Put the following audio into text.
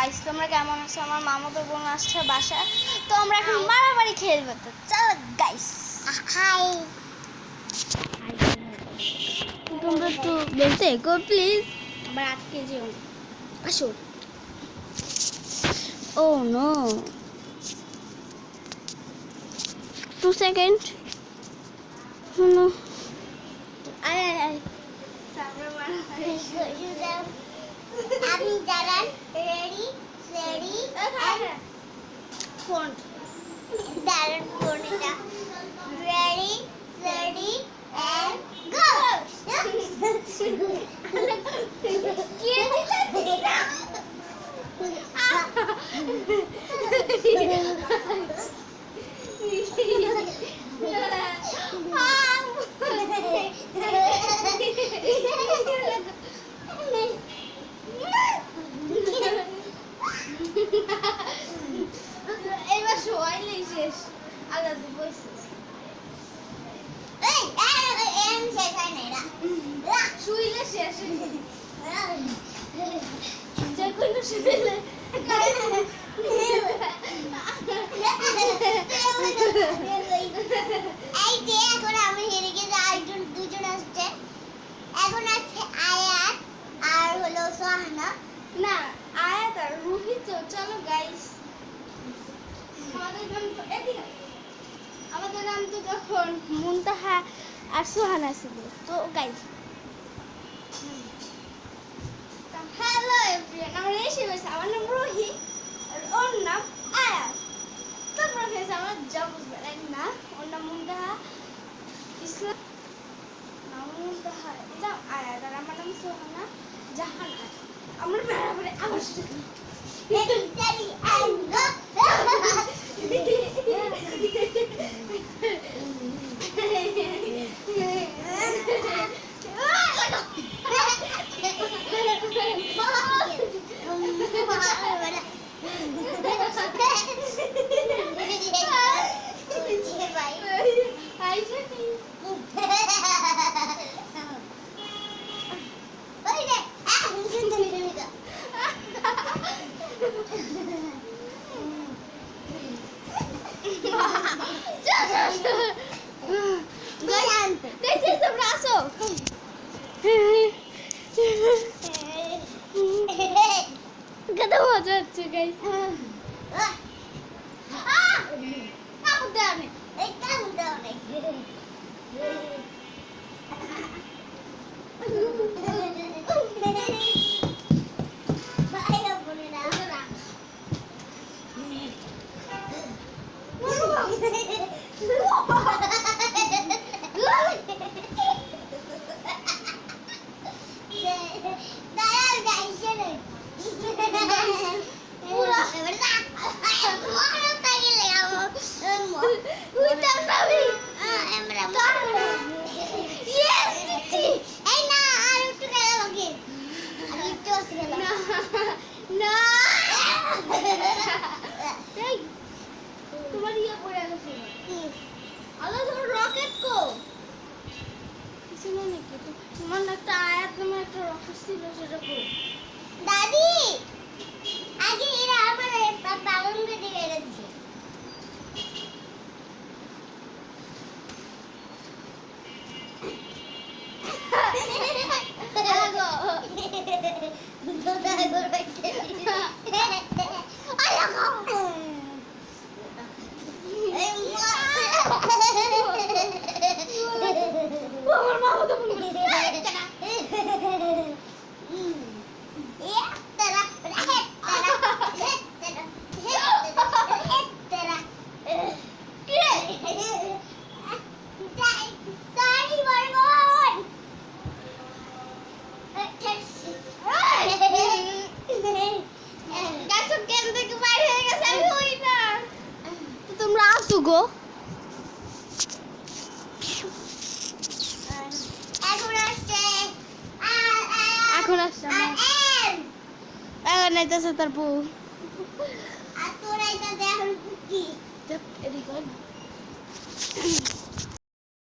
Guys তোমরা কেমন আছো? আমার মামাতো বোন আসছে বাসায়, তো আমরা এখন মারামারি খেলবো। তো চলো গাইস, হাই তোমরা একটু বেঁচে গো প্লিজ, আবার আটকে যেও না। আসো। ও নো, 2 সেকেন্ড। নো, আয় আয় আয়। আপনি দাঁড়ান, রেডি রেডি ফোন দাঁড়ান ফোনটা রেডি রেডি এন্ড গো কে দিতা এবার সবাই শেষ। আলাদা বসেছিস এম শেষ হয় না শুইলে শেষ যে কোনো শুইলে এই যে এখন আমি হেরে গেছি, আরেকজন দুজন আসছে। এখন আছে আয়াত আর হলো সোহানা। না, আয়াত আর রুহি। তো চলো গাইস, আমাদের নাম তো তখন মুনতাহা আর সোহানা ছিল। তো গাইস হ্যালো এভরিওয়ান, আমরা এসে গেছি। আমার নাম রুহি আর ওর নাম আয়াত। তোমরা খেয়েছে আমার যা বুঝবে না। ওর নাম মুনতাহা ইসলাম, নাম মুনতাহা ইসলাম আয়াত, আর আমার নাম সোহানা জাহান আয়াত। আমরা বরাবর আবার Daddy and go. তোমরা আসো। কত মজা হচ্ছে গাইস। তোমার ইয়ে পড়ে গেছে। আলো তোমার রকেট কো কিছু না নাকি? তোমার একটা আয়াত নামে একটা রকেট ছিল, সেটা কো? দাদি আগে এরা আমার পালন করে গেছে। আমার মামা তো বলবে তোমরা আসো গো। এখন আসছে এখন আইতেছে তার বউ। আর তোরা এটা দেখ কি এদিকে